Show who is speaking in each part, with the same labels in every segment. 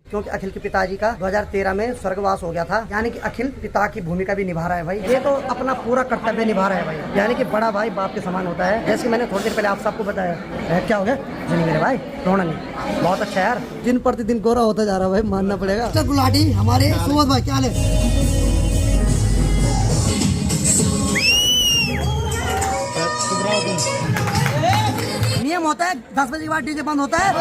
Speaker 1: क्योंकि अखिल के पिताजी का 2013 में स्वर्गवास हो गया था। यानी कि अखिल पिता की भूमिका भी निभा रहा है भाई। ये तो अपना पूरा कर्तव्य निभा रहा है भाई। यानी कि बड़ा भाई बाप के समान होता है। जैसे कि मैंने थोड़ी देर पहले आप सबको बताया। क्या हो गया जी मेरे भाई, रोना नहीं। बहुत अच्छा यार, दिन प्रतिदिन गोरा होता जा रहा है भाई, मानना पड़ेगा। गुलाटी हमारे सुबोध भाई, क्या हाल है? नियम होता है 10 बजे के बाद डीजे बंद होता है।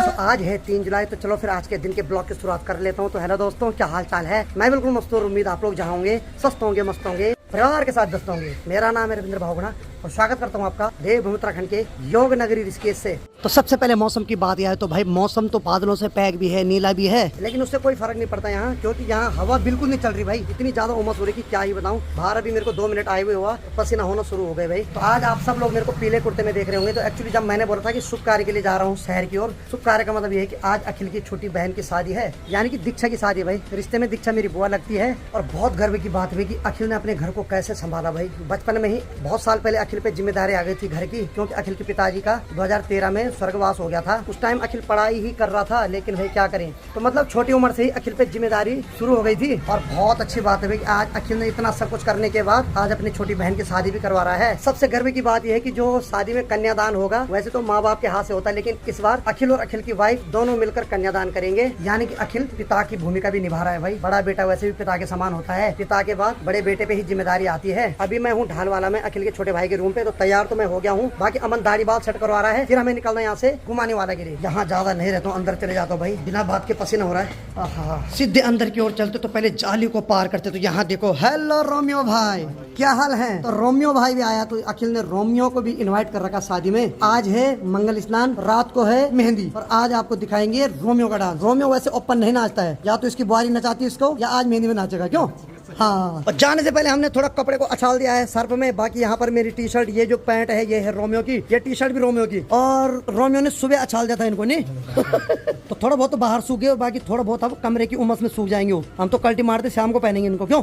Speaker 1: तो आज है 3 जुलाई, तो चलो फिर आज के दिन के ब्लॉग की शुरुआत कर लेता हूँ। तो हेलो दोस्तों, क्या हाल चाल है? मैं बिल्कुल मस्त हूँ। उम्मीद आप लोग जहाँ होंगे स्वस्थ होंगे, मस्त होंगे, परिवार के साथ व्यस्त होंगे। मेरा नाम है रविंद्र भावगुणा और स्वागत करता हूँ आपका देवभूमि उत्तराखंड के योग नगरी ऋषिकेश से। तो सबसे पहले मौसम की बात आए तो भाई मौसम तो बादलों से पैक भी है, नीला भी है, लेकिन उससे कोई फर्क नहीं पड़ता यहाँ, क्योंकि यहाँ हवा बिल्कुल नहीं चल रही भाई। इतनी ज्यादा उमस हो रही कि क्या ही बताऊँ। बाहर अभी मेरे को 2 मिनट आए हुए हुआ, पसीना होना शुरू हो गए भाई। तो आज आप सब लोग मेरे को पीले कुर्ते में देख रहे होंगे। तो एक्चुअली जब मैंने बोला था कि शुभ कार्य के लिए जा रहा हूँ शहर की ओर, शुभ कार्य का मतलब ये है कि आज अखिल की छोटी बहन की शादी है, यानी कि दीक्षा की शादी है भाई। रिश्ते में दीक्षा मेरी बुआ लगती है और बहुत गर्व की बात हुई कि अखिल ने अपने घर को कैसे संभाला भाई। बचपन में ही बहुत साल पहले अखिल पे जिम्मेदारी आ गई थी घर की, क्योंकि अखिल के पिताजी का 2013 में स्वर्गवास हो गया था। उस टाइम अखिल पढ़ाई ही कर रहा था, लेकिन भाई क्या करें। तो मतलब छोटी उम्र से ही अखिल पे जिम्मेदारी शुरू हो गई थी। और बहुत अच्छी बात है भाई कि आज अखिल ने इतना सब कुछ करने के बाद आज अपनी छोटी बहन की शादी भी करवा रहा है। सबसे गर्व की बात यह है कि जो शादी में कन्यादान होगा, वैसे तो माँ बाप के हाथ से होता है, लेकिन इस बार अखिल और अखिल की वाइफ दोनों मिलकर कन्यादान करेंगे। यानी कि अखिल पिता की भूमिका भी निभा रहा है भाई। बड़ा बेटा वैसे भी पिता के समान होता है, पिता के बाद बड़े बेटे पे ही जिम्मेदारी आती है। अभी मैं हूँ ढालवाला में अखिल के छोटे भाई के रूम पे। तो तैयार तो मैं हो गया हूँ, बाकी अमन दाढ़ी बाल सेट करवा रहा है, फिर हमें निकलना यहाँ से घुमाने वाला के लिए। यहाँ ज्यादा नहीं रहता हूँ, अंदर चले जाता हूँ भाई, बिना बात के पसीना हो रहा है। सीधे अंदर की ओर चलते तो पहले जाली को पार करते। तो यहाँ देखो, हेलो रोमियो भाई, क्या हाल है? तो रोमियो भाई भी आया, तो अखिल ने रोमियो को भी इनवाइट कर रखा शादी में। आज है मंगल स्नान, रात को है मेहंदी, और आज आपको दिखाएंगे रोमियो का डांस। रोमियो वैसे ओपन नहीं नाचता है, या तो इसकी बुआरी नचाती है इसको, या आज मेहंदी में नाचेगा। क्यों? हाँ। और जाने से पहले हमने थोड़ा कपड़े को अछाल दिया है सर्फ में। बाकी यहाँ पर मेरी टी शर्ट, ये जो पैंट है ये है रोमियो की, ये टी शर्ट भी रोमियो की, और रोमियो ने सुबह अछाल दिया था इनको नहीं। तो थोड़ा बहुत तो बाहर सूख गए, और बाकी थोड़ा बहुत अब कमरे की उमस में सूख जाएंगे वो। हम तो कल्टी मारते शाम को पहनेंगे इनको। क्यों?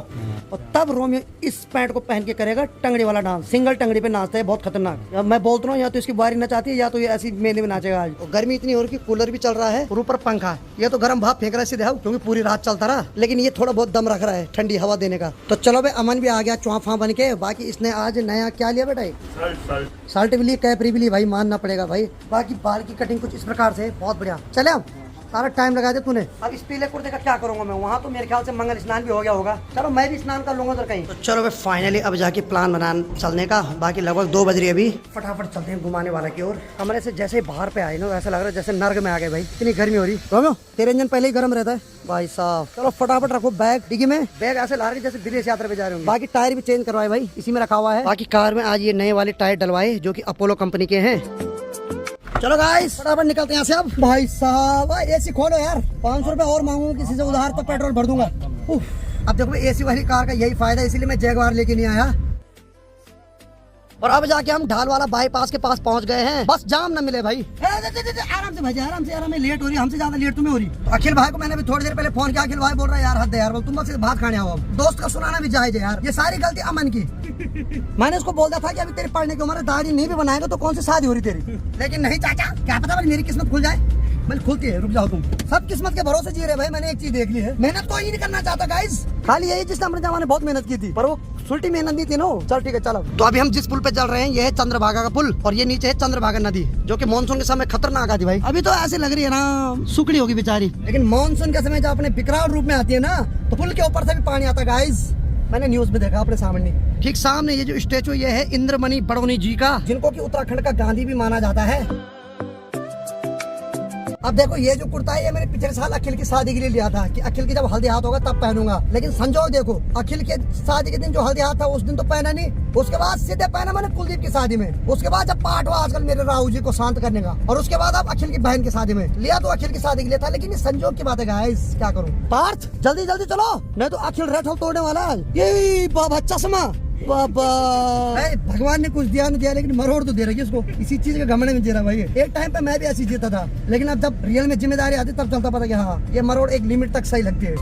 Speaker 1: और तब रोमियो इस पैंट को पहन के करेगा टंगड़ी वाला डांस। सिंगल टंगड़ी पे नाचता है, बहुत खतरनाक। मैं बोलता हूँ या तो इसकी बारी नचाती है, या तो ये ऐसी मेले में नाचेगा आज। गर्मी इतनी हो रही है, कूलर भी चल रहा है और ऊपर पंखा। ये तो गर्म भाप फेंक रहा है सीधे, क्योंकि पूरी रात चलता रहा, लेकिन ये थोड़ा बहुत दम रख रहा है ठंडी हवा देने का। तो चलो भाई, अमन भी आ गया चौफा बन के। बाकी इसने आज नया क्या लिया बेटा? शर्ट भी ली, कैपरी भी ली भाई, मानना पड़ेगा भाई। बाकी बाल की कटिंग कुछ इस प्रकार से, बहुत बढ़िया। चले हम, सारा टाइम लगा दे तूने। अब इस पीले कुर्ते का क्या करूंगा मैं? वहाँ तो मेरे ख्याल से मंगल स्नान भी हो गया होगा। चलो मैं भी स्नान कर लूंगा उधर कहीं। तो चलो भाई फाइनली अब जाके प्लान बनाना चलने का। बाकी लगभग 2 बज रही है अभी। फटाफट चलते हैं घुमाने वाला की ओर। कमरे से जैसे ही बाहर पे आए ना, वैसा लग रहा है जैसे नर्क में आ गए भाई, इतनी गर्मी हो रही। रोमियो, तेरे इंजन पहले ही गर्म रहता है भाई साहब। चलो फटाफट रखो बैग डिग्गी में। बैग ऐसे ला रहे जैसे विदेश यात्रा पे जा रहे हो। बाकी टायर भी चेंज करवाए भाई, इसी में रखा हुआ है। बाकी कार में आज ये नए वाले टायर डलवाए, जो की अपोलो कंपनी के हैं। चलो गाइस फटाफट निकलते हैं यहाँ से अब। भाई साहब एसी खोलो यार, 500 रुपए और मांगूंगा किसी से उधार, तो पेट्रोल भर दूंगा। अब देखो एसी वाली कार का यही फायदा, इसीलिए मैं जैगवार लेके नहीं आया। और अब जाके हम ढालवाला बाईपास के पास पहुंच गए हैं। बस जाम न मिले भाई। आराम से भाई, आराम से लेट हो रही है, हमसे ज्यादा लेट तुम्हें हो रही। तो अखिल भाई को मैंने भी थोड़ी देर पहले फोन किया। अखिल भाई बोल रहा है यार हद है यार, तुम बस भात खाने आओ। दोस्त का सुनाना भी जायज है यार, ये सारी गलती अमन की। मैंने उसको बोल दिया था कि अभी तेरी पढ़ने की उम्र, दाढ़ी नहीं भी बनाएगा तो कौन सी शादी हो रही तेरी। लेकिन नहीं चाचा, क्या पता मेरी किस्मत खुल जाए। मैं खुलती है, रुक जाओ तुम। सब किस्मत के भरोसे जी रहे भाई। मैंने एक चीज देख ली है, मेहनत कोई नहीं करना चाहता गाइस। खाली यही जिसने अपने जमाने बहुत मेहनत की थी, पर वो सुलटी मेहनत नहीं थी ना। चल ठीक है चलो। तो अभी हम जिस पुल पे चल रहे हैं, ये है चंद्रभागा का पुल, और ये नीचे है चंद्रभागा नदी, जो कि मानसून के समय खतरनाक आती भाई। अभी तो ऐसे लग रही है ना सुखड़ी होगी बेचारी, लेकिन मानसून के समय जब अपने विकराल रूप में आती है ना, तो पुल के ऊपर से भी पानी आता है गाइस। मैंने न्यूज में देखा अपने सामने। ठीक सामने ये जो स्टेचू, ये है इंद्रमणि बड़ौनी जी का, जिनको कि उत्तराखंड का गांधी भी माना जाता है। अब देखो ये जो कुर्ता है, ये मैंने पिछले साल अखिल की शादी के लिए लिया था कि अखिल की जब हल्दी हाथ होगा तब पहनूंगा। लेकिन संजोग देखो, अखिल के शादी के दिन जो हल्दी हाथ था उस दिन तो पहना नहीं, उसके बाद सीधे पहना मैंने कुलदीप की शादी में। उसके बाद जब पाठ हुआ आजकल मेरे राहु जी को शांत करने का, और उसके बाद अब अखिल की बहन की शादी में लिया। तो अखिल की शादी के लिए था, लेकिन ये संजोग की बात है गाइस, क्या करूँ। पार्थ जल्दी जल्दी चलो, नहीं तो अखिल रेड होल तोड़ने वाला है। ये बाबा चश्मा, बाबा भगवान ने कुछ दिया नहीं दिया, लेकिन मरोड़ तो दे रही है इसको। इसी चीज के घमंड में जी रहा भाई। एक टाइम पे मैं भी ऐसी जीता था, लेकिन अब जब रियल में जिम्मेदारी आती तब चलता पता कि हाँ ये मरोड़ एक लिमिट तक सही लगती है।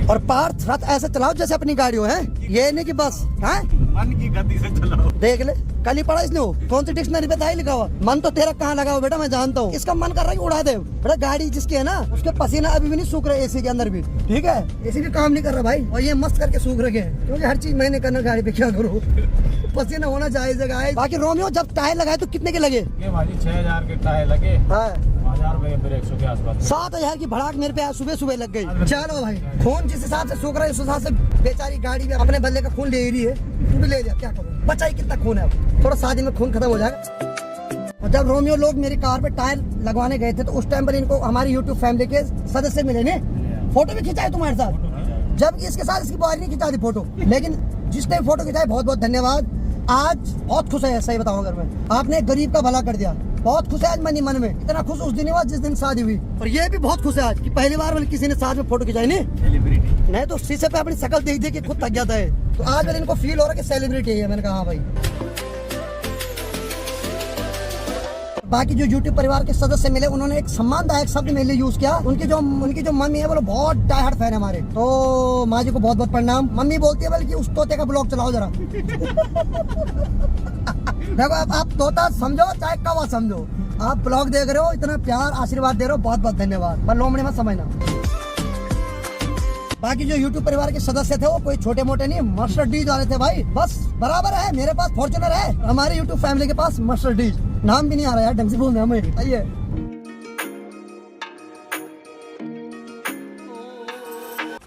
Speaker 1: और पार्थ रथ ऐसे चलाओ जैसे अपनी गाड़ी हो, है ये नहीं कि बस। हाँ
Speaker 2: मन की गति से चलाओ।
Speaker 1: देख ले, कल ही पढ़ा इसने वो कौन सी डिक्शनरी पे था ही लिखा हुआ। मन तो तेरा कहाँ लगा हुआ बेटा, मैं जानता हूँ। इसका मन कर रहा है कि उड़ा दे बेटा। गाड़ी जिसकी है ना, उसके पसीना अभी भी नहीं सूख रहे एसी के अंदर भी, ठीक है। एसी भी काम नहीं कर रहा भाई, और ये मस्त करके सूख रखे हैं, क्योंकि हर चीज मैंने करना गाड़ी पे, क्या करूँ। पसीना होना चाहिए। बाकी रोमियो जब टायर लगाए तो कितने के लगे?
Speaker 2: ये भाजी 6000 के टायर लगे,
Speaker 1: हाँ
Speaker 2: 1000 रुपए ब्रेक के आसपास।
Speaker 1: 7000 की भड़ाक मेरे पे आज सुबह सुबह लग गई। चलो भाई, खून जिस हिसाब से सूख रहा है उस हिसाब से बेचारी गाड़ी भी अपने बदले का खून ले रही है। तू भी ले जा, क्या करूँ, बचा ही कितना खून है। थोड़ा शादी में खून खत्म हो जाएगा। और जब रोमियो लोग मेरी कार पे टायर लगवाने गए थे तो उस टाइम पर इनको हमारी यूट्यूब फैमिली के सदस्य मिले ने, फोटो भी खिंचाए तुम्हारे साथ, जबकि इसके साथ इसकी बॉडी नहीं खिंचा दी फोटो। लेकिन जिसने फोटो खिंचाए बहुत बहुत धन्यवाद। आज बहुत खुश है, सही बताऊं अगर मैं, आपने गरीब का भला कर दिया। बहुत खुश है आज मन ही मन में। इतना खुश उस दिन हुआ जिस दिन शादी हुई, और ये भी बहुत खुश है आज कि पहली बार मैंने किसी ने साथ में फोटो खिंचाई नहीं तो शीशे पे अपनी शक्ल देख देख के खुद थक जाता है। तो आज मैंने इनको फील हो रहा है कि सेलिब्रिटी है। मैंने कहा हाँ भाई। बाकी जो यूट्यूब परिवार के सदस्य मिले उन्होंने एक सम्मानदायक शब्द मेरे लिए यूज किया। उनकी जो मम्मी है वो बहुत डाई हार्ड फैन है हमारे, तो माँ जी को बहुत बहुत प्रणाम। मम्मी बोलती है बल्कि उस तोते का ब्लॉग चलाओ जरा। देखो आप तोता समझो चाहे कौवा समझो, आप ब्लॉग देख रहे हो, इतना प्यार आशीर्वाद दे रहे हो, बहुत बहुत धन्यवाद। पर लोमड़ी मत समझना। बाकी जो यूट्यूब परिवार के सदस्य थे वो कोई छोटे मोटे नहीं, मर्सिडीज वाले थे भाई। बस बराबर है, मेरे पास फॉर्च्यूनर है, हमारे यूट्यूब फैमिली के पास मर्सिडीज। नाम भी नहीं आ रहा यार ढंग से बोलना हमें। आइए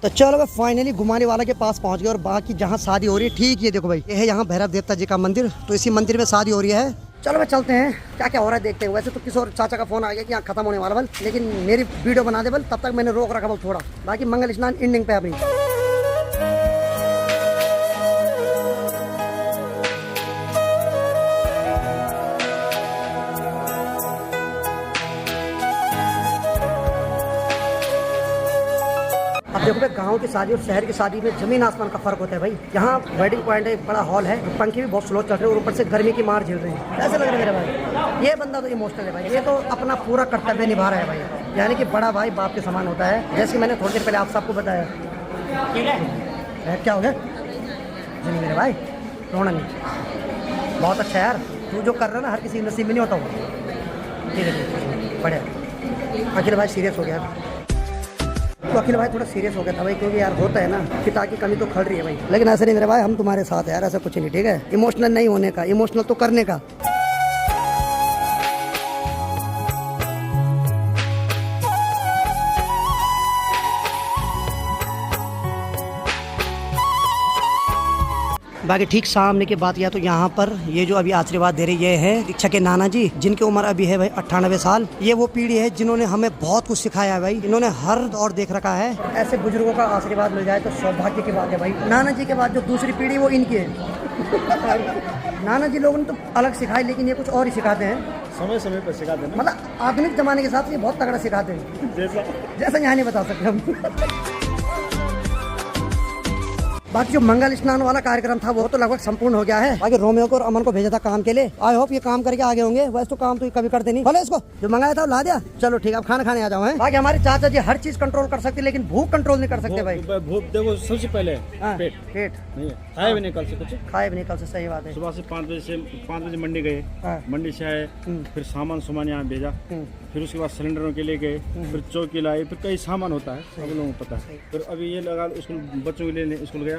Speaker 1: तो चलो फाइनली घुमाने वाला के पास पहुंच गए, और बाकी जहाँ शादी हो रही है, ठीक ये देखो भाई, ये है यहाँ भैरव देवता जी का मंदिर। तो इसी मंदिर में शादी हो रही है। चलो भाई चलते हैं, क्या क्या हो रहा है देखते हैं। वैसे तो किसी और चाचा का फोन आ गया कि यहाँ खत्म होने वाला बल, लेकिन मेरी वीडियो बना दे बल, तब तक मैंने रोक रखा बल थोड़ा। बाकी मंगल स्नान एंडिंग पे अभी। अब देखो भाई, गांव की शादी और शहर की शादी में जमीन आसमान का फर्क होता है भाई। यहाँ वेडिंग पॉइंट है, बड़ा हॉल है, पंखे भी बहुत स्लो चल रहे हैं, और ऊपर से गर्मी की मार झेल रहे हैं। कैसे लग रहा है मेरे भाई? ये बंदा तो इमोशनल है भाई, ये तो अपना पूरा कर्तव्य निभा रहा है भाई। यानी कि बड़ा भाई बाप के समान होता है। जैसे मैंने थोड़ी देर पहले आप सबको बताया। क्या हो गया जी मेरे भाई? रोना नहीं, बहुत अच्छा यार। तू जो कर रहा है ना, हर किसी नसीब में नहीं होता वो। ठीक है बढ़िया। अखिल भाई सीरियस हो गया, तो अखिल भाई थोड़ा सीरियस हो गया था भाई, क्योंकि यार होता है ना, पिता की कमी तो खल रही है भाई। लेकिन ऐसा नहीं मेरे भाई, हम तुम्हारे साथ है यार, ऐसा कुछ नहीं, ठीक है। इमोशनल नहीं होने का, इमोशनल तो करने का। बाकी ठीक सामने की बात किया तो यहाँ पर ये जो अभी आशीर्वाद दे रही ये है दीक्षा के नाना जी, जिनकी उम्र अभी है भाई 98 साल। ये वो पीढ़ी है जिन्होंने हमें बहुत कुछ सिखाया है भाई, इन्होंने हर दौर देख रखा है। ऐसे बुजुर्गों का आशीर्वाद मिल जाए तो सौभाग्य की बात है भाई। नाना जी के बाद जो दूसरी पीढ़ी वो इनकी है। नाना जी लोगों ने तो अलग सिखाई, लेकिन ये कुछ और ही सिखाते हैं,
Speaker 2: समय समय पर सिखाते हैं,
Speaker 1: मतलब आधुनिक जमाने के साथ ये बहुत तगड़ा सिखाते हैं। जैसा यहाँ नहीं बता सकते हम। बाकी जो मंगल स्नान वाला कार्यक्रम था वो तो लगभग संपूर्ण हो गया है। बाकी रोमियो को और अमन को भेजा था काम के लिए। आई होप ये काम करके आगे होंगे। वैसे तो काम तो कभी करते नहीं। बोले इसको जो मंगाया था वो ला दिया। चलो ठीक है, अब खाना खाने आ जाओ। बाकी हमारे चाचा जी हर चीज कंट्रोल कर सकते, लेकिन भूख कंट्रोल नहीं कर सकते भाई।
Speaker 2: भूख देखो सबसे पहले पेट खाए भी नहीं, कल से कुछ
Speaker 1: खाए भी नहीं कल से, सही बात है।
Speaker 2: सुबह से 5 बजे मंडी गए, मंडी से आए, फिर सामान यहाँ भेजा, फिर उसके बाद सिलेंडरों के लिए गए, फिर चौकी लाई, फिर कई सामान होता है, सब लोगों को पता है। फिर अभी ये लगा स्कूल, बच्चों के लिए स्कूल गया,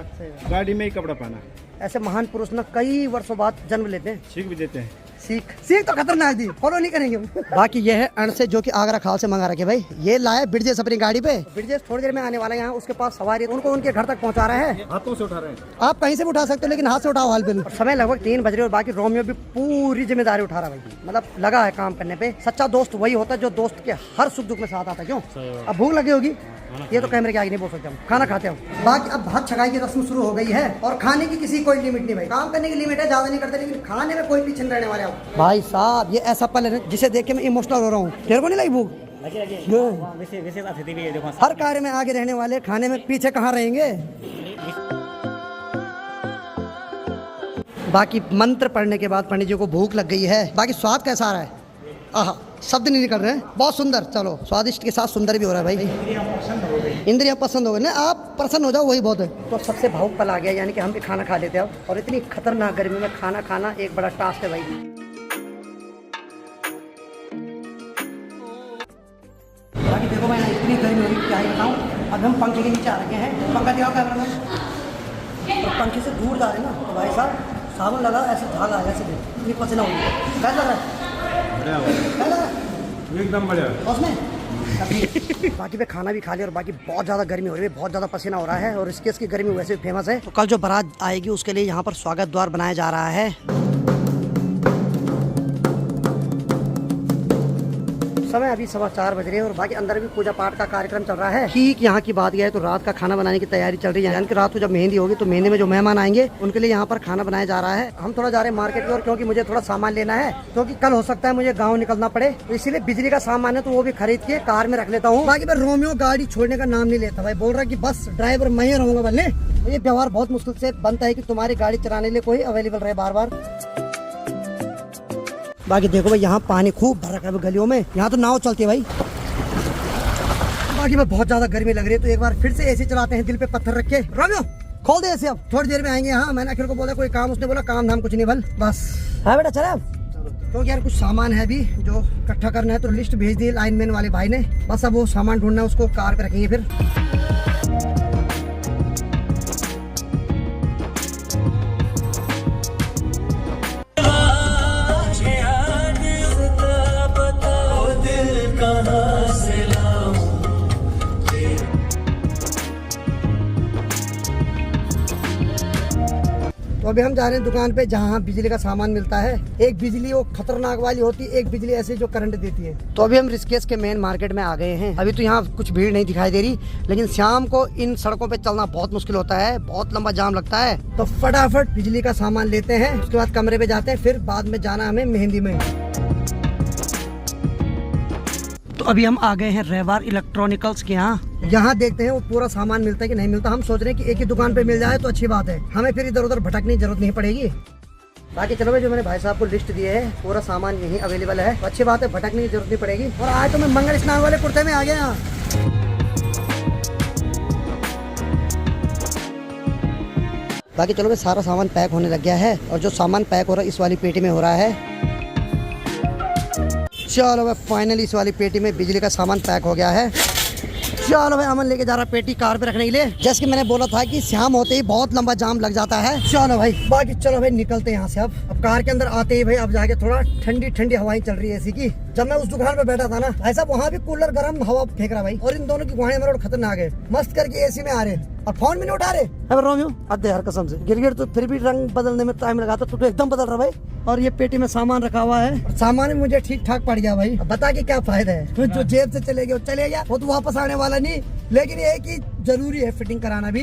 Speaker 2: गाड़ी में ही कपड़ा पहना। ऐसे महान पुरुष ना कई वर्षों बाद जन्म लेते हैं, सीख भी देते हैं। सीख तो खतरनाक दी, फॉलो नहीं करेंगे। बाकी ये है अणसे जो कि आगरा खाल से मंगा रखे भाई। ये लाया ब्रिजेश अपनी गाड़ी पे। ब्रिजेश थोड़ी देर में आने वाला है यहाँ, उसके पास सवारी, उनको उनके घर तक पहुँचा रहा है। हाथों से उठा रहे हैं, आप कहीं से भी उठा सकते हो, लेकिन हाथ से उठाओ हाल बिल। समय लगभग 3 बज रहे और बाकी रोमियो भी पूरी जिम्मेदारी उठा रहा है भाई, मतलब लगा है काम करने पे। सच्चा दोस्त वही होता है जो दोस्त के हर सुख दुख में साथ आता है। क्यों? अब भूख लगी होगी, ये तो कैमरे के आगे नहीं बोल सकते हम। खाना खाते हो। बाकी अब भात छगाई की रस्म शुरू हो गई है, और खाने की किसी कोई लिमिट नहीं भाई। काम करने की लिमिट है, ज्यादा नहीं करते, लेकिन खाने में कोई पीछे नहीं रहने वाले आप भाई साहब। ये ऐसा पल है जिसे देख के मैं इमोशनल हो रहा हूँ। तेरे को नहीं लगी भूख? हर कार्य में आगे रहने वाले खाने में पीछे कहाँ रहेंगे। बाकी मंत्र पढ़ने के बाद पंडित जी को भूख लग गई है। बाकी स्वाद कैसा आ रहा है? आहा, शब्द नहीं निकल रहे हैं, बहुत सुंदर। चलो स्वादिष्ट के साथ सुंदर भी हो रहा है भाई।
Speaker 1: गई, इंद्रियां पसंद हो गई ना, आप प्रसन्न हो जाओ वही बहुत है। तो सबसे भावुक पल आ गया, यानी कि हम भी खाना खा लेते हैं अब। और इतनी खतरनाक गर्मी में खाना खाना एक बड़ा टास्क है भाई। बाकी देखो भाई इतनी गर्मी हो रही है, क्या ही बताऊँ। अब हम पंखे के नीचे आ रखे हैं, पंखा दिखाओ कैमरा में, और पंखे से दूर जा रहे हैं ना तो भाई साहब साबुन लगा ऐसे झाग आ गया, ऐसे इतनी पसीना हो गई। कैसा लग रहा है?
Speaker 2: एकदम बढ़िया
Speaker 1: उसमें बाकी पे खाना भी खा लिया और बाकी बहुत ज़्यादा गर्मी हो रही है, बहुत ज़्यादा पसीना हो रहा है। और इसकी गर्मी वैसे भी फेमस है। तो कल जो बारात आएगी उसके लिए यहाँ पर स्वागत द्वार बनाया जा रहा है। समय अभी 4:15 बज रहे हैं और बाकी अंदर भी पूजा पाठ का कार्यक्रम चल रहा है। ठीक यहाँ की बात यह है तो रात का खाना बनाने की तैयारी चल रही है, यानी कि रात को जब मेहंदी होगी तो मेहंदी में जो मेहमान आएंगे उनके लिए यहाँ पर खाना बनाया जा रहा है। हम थोड़ा जा रहे हैं मार्केट की ओर, क्योंकि मुझे थोड़ा सामान लेना है, क्योंकि कल हो सकता है मुझे गाँव निकलना पड़े, तो इसीलिए बिजली का सामान है तो वो भी खरीद के कार में रख लेता हूँ। बाकी मैं रोमियो गाड़ी छोड़ने का नाम नहीं लेता भाई, बोल रहा की बस ड्राइवर मैं ही रहूंगा। बल्ले ये व्यवहार बहुत मुश्किल से बनता है कि तुम्हारी गाड़ी चलाने के लिए कोई अवेलेबल रहे बार बार। बाकी देखो भाई यहाँ पानी खूब भर रखा है गलियों में, यहाँ तो नाव चलती है भाई। बाकी में बहुत ज्यादा गर्मी लग रही है तो एक बार फिर से एसी चलाते हैं, दिल पे पत्थर रख के। रोमियो खोल दे एसी, अब थोड़ी देर में आएंगे। हाँ मैंने अखिल को बोला कोई काम, उसने बोला काम धाम कुछ नहीं बल बस। हाँ बेटा चला तो यार कुछ सामान है भी जो इकट्ठा करना है, तो लिस्ट भेज दी लाइनमैन वाले भाई ने, बस अब वो सामान ढूंढना है, उसको कार पे रखेंगे फिर। तो अभी हम जा रहे हैं दुकान पे जहाँ बिजली का सामान मिलता है। एक बिजली वो खतरनाक वाली होती है, एक बिजली ऐसी जो करंट देती है। तो अभी हम ऋषिकेश के मेन मार्केट में आ गए हैं। अभी तो यहाँ कुछ भीड़ नहीं दिखाई दे रही, लेकिन शाम को इन सड़कों पे चलना बहुत मुश्किल होता है, बहुत लंबा जाम लगता है। तो फटाफट बिजली का सामान लेते हैं, उसके बाद कमरे पे जाते हैं, फिर बाद में जाना हमें मेहंदी में। तो अभी हम आ गए हैं रेवार इलेक्ट्रॉनिकल्स के यहाँ देखते हैं वो पूरा सामान मिलता है कि नहीं मिलता। हम सोच रहे हैं कि एक ही दुकान पे मिल जाए तो अच्छी बात है, हमें फिर इधर उधर भटकने की जरूरत नहीं पड़ेगी। बाकी चलो भाई जो मैंने भाई साहब को लिस्ट दी है पूरा सामान यहीं अवेलेबल है, तो अच्छी बात है, भटकने की जरूरत नहीं पड़ेगी। और आज तो मैं मंगल स्नान वाले कुर्ते में आ गया यहाँ। बाकी चलो भाई सारा सामान पैक होने लग गया है, और जो सामान पैक हो रहा है इस वाली पेटी में हो रहा है। चलो भाई फाइनली इस वाली पेटी में बिजली का सामान पैक हो गया है। चलो भाई अमन लेके जा रहा पेटी कार पे रखने के लिए। जैसे कि मैंने बोला था कि शाम होते ही बहुत लंबा जाम लग जाता है। चलो भाई बाकी चलो भाई निकलते हैं यहाँ से। अब कार के अंदर आते ही भाई अब जाके थोड़ा ठंडी ठंडी हवाएं चल रही है एसी की। जब मैं उस दुकान पे बैठा था ना भाई साहब, वहाँ भी कूलर गर्म हवा फेंक रहा भाई, और इन दोनों की गुहाएं मेरे खतरनाक है, मस्त करके एसी में आ रहे और फोन भी नहीं उठा रहे। अब रोमियो अद्दे यार कसम से गिरगिट तो फिर भी रंग बदलने में टाइम लगा, तो एकदम बदल रहा भाई। और ये पेटी में सामान रखा हुआ है, और सामान मुझे ठीक ठाक पड़ गया भाई। अब बता के क्या फायदा है, तो जो जेब से चले गए वो चले गया, वो तो वापस आने वाला नहीं। लेकिन ये कि जरूरी है फिटिंग कराना भी।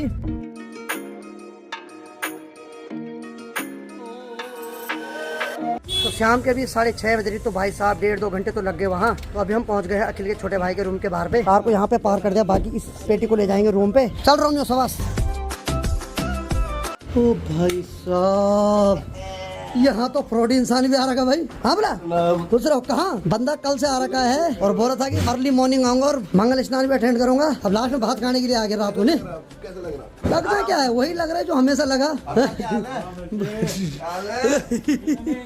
Speaker 1: तो शाम के अभी 6:30 बज रही, तो भाई साहब 1.5-2 घंटे तो लग गए वहाँ। तो अभी हम पहुँच गए हैं अखिल के छोटे भाई के रूम के बाहर पे। कार को यहाँ पे पार कर दिया, बाकी इस पेटी को ले जाएंगे रूम पे। चल रहा हूँ सवास। ओ भाई साहब यहाँ तो फ्रॉड इंसान भी आ रखा भाई। हाँ बोला दूसरा कहाँ बंदा कल से आ रखा है और बोल रहा था कि अर्ली मॉर्निंग आऊंगा और मंगल स्नान भी अटेंड करूंगा। अब लास्ट में भात खाने के लिए आ गया रात को। कैसा लग रहा? लगता है क्या है वही लग रहा है जो हमेशा लगा।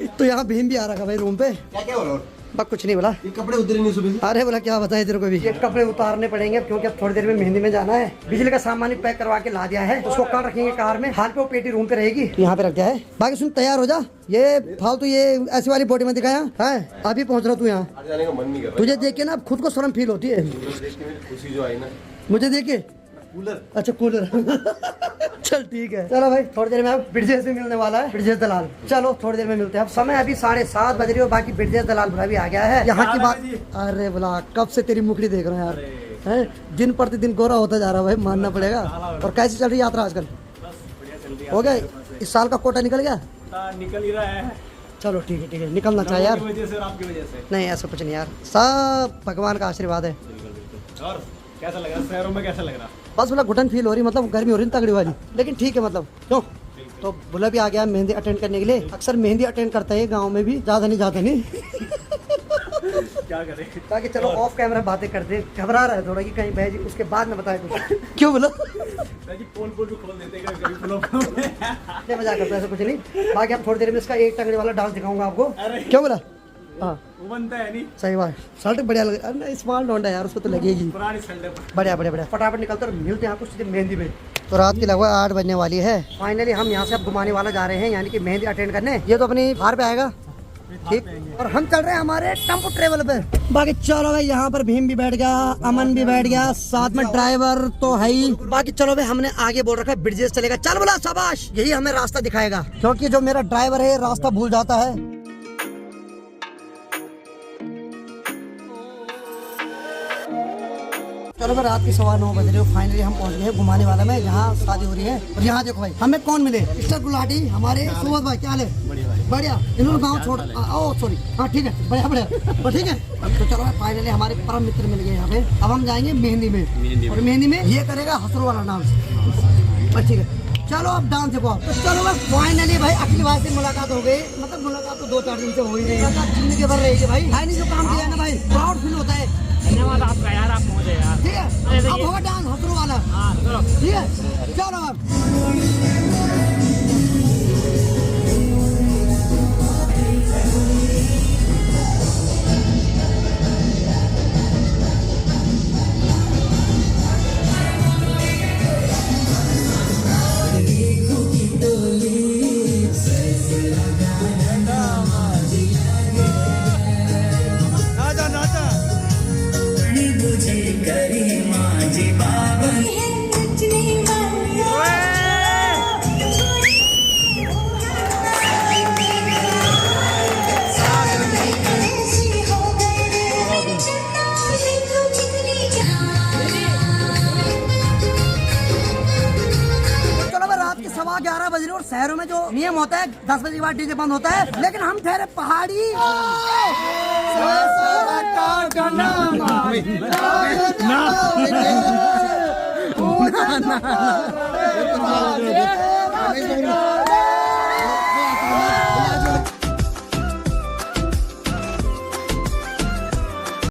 Speaker 1: तो यहाँ भीम भी आ रखा भाई रूम पे। क्या बोला? बस कुछ नहीं बोला, ये कपड़े उतरे नहीं सुबह। अरे बोला क्या बताए तेरे को भी, ये कपड़े उतारने पड़ेंगे क्योंकि अब थोड़ी देर में मेहंदी में जाना है। बिजली का सामान भी पैक करवा के ला दिया है, उसको कल रखेंगे कार में। हाल पे वो पेटी रूम पे रहेगी, तो यहाँ पे रख दिया है। बाकी सुन तैयार हो जा, ये फालतू ये ऐसी वाली बॉडी में दिखाया है। अभी पहुँच रहा तू यहाँ, जाने का मन नहीं कर रहा। तुझे देख के ना खुद को शर्म फील होती है। खुशी जो आई ना मुझे देख के। कूलर? अच्छा कूलर। चल ठीक है, चलो भाई थोड़ी देर में अब ब्रिजेश से मिलने वाला है, ब्रिजेश दलाल। चलो थोड़ी देर में मिलते हैं। अब समय अभी 7:30 बज रही है, बाकी ब्रिजेश दलाल भरा भी आ गया है यहाँ की बात। अरे बोला कब से तेरी मुखड़ी देख रहे हैं यार, है दिन प्रतिदिन गोरा होता जा रहा है भाई, मानना पड़ेगा। और कैसी चल रही है यात्रा आजकल? हो गया इस साल का कोटा निकल गया?
Speaker 2: निकल ही रहा है।
Speaker 1: चलो ठीक है निकलना चाहिए यार।
Speaker 2: आपकी वजह से
Speaker 1: नहीं ऐसा कुछ नहीं यार, सब भगवान का आशीर्वाद है।
Speaker 2: और कैसा लग रहा शहरों में, कैसा लग रहा?
Speaker 1: बस बोला घुटन फील हो रही, मतलब गर्मी हो रही तगड़ी वाली, लेकिन ठीक है मतलब। क्यों तो बोला भी आ गया मेहंदी अटेंड करने के लिए। अक्सर मेहंदी अटेंड करता है गांव में भी, ज्यादा नहीं।
Speaker 2: क्या करें।
Speaker 1: ताकि चलो ऑफ कैमरा बातें करते, घबरा रहा है थोड़ा कि कहीं बह जी, उसके बाद में बताए कुछ। क्यों बोलो?
Speaker 2: पोल भी खोल देते हैं कभी
Speaker 1: क्या मजाक करता है, ऐसा कुछ नहीं। बाकी हम थोड़ी देर में इसका एक टंगड़ी वाला डांस दिखाऊंगा आपको। क्यों बोला? हाँ
Speaker 2: वो बनता है नहीं।
Speaker 1: सही बात। शर्ट बढ़िया लग रहा है, स्मॉल डोंडा यार, उसको तो लगेगी।
Speaker 2: पुरानी शर्ट है।
Speaker 1: बढ़िया बढ़िया बढ़िया, फटाफट निकलते और मिलते हैं आपको सीधे मेहंदी में। तो रात की लगभग 8 बजने वाली है। फाइनली हम यहाँ से अब घुमाने वाला जा रहे हैं, यानी कि मेहंदी अटेंड करने। ये तो अपनी बाहर पे आएगा, ठीक। और हम चल रहे हैं हमारे टेम्पो ट्रेवल पे। बाकी चलो भाई, यहाँ पर भीम भी बैठ गया, अमन भी बैठ गया, साथ में ड्राइवर तो है ही। बाकी चलो भाई, हमने आगे बोल रखा है ब्रिजेस चलेगा, चल बोला शाबाश, यही हमें रास्ता दिखाएगा, क्योंकि जो मेरा ड्राइवर है रास्ता भूल जाता है। चलो भाई, रात की 9:15 बज रहे हो, फाइनली हम पहुंच गए घुमाने वाला में, जहाँ शादी हो रही है। और यहाँ देखो भाई, हमें कौन मिले, मिस्टर गुलाटी, हमारे सुबोध भाई। क्या हाल है? बढ़िया। इन्होंने गाँव छोड़, ओ सॉरी, हाँ ठीक है, बढ़िया बढ़िया, ठीक है। तो चलो भाई, फाइनली हमारे परम मित्र मिल गए यहाँ पे। अब हम जाएंगे मेहंदी में, और मेहंदी में ये करेगा हसरू वाला डांस, ठीक है। चलो अब डांस देखो। तो चलो भाई, फाइनली भाई अखिल भाई से मुलाकात हो गई। मतलब मुलाकात तो 2-4 दिन से हो ही रही, जिंदगी भर रहेगी भाई। भाई ने जो काम किया है ना भाई, प्राउड फील होता है।
Speaker 2: धन्यवाद आपका यार, आप पहुंचे यार।
Speaker 1: ठीक है, अब होगा डांस हसरू वाला।
Speaker 2: हाँ चलो,
Speaker 1: ठीक है, चलो अब। सवा 11 बज रहे और शहरों में जो नियम होता है 10 बजे के बाद डीजे बंद होता है, लेकिन हम ठहरे पहाड़ी।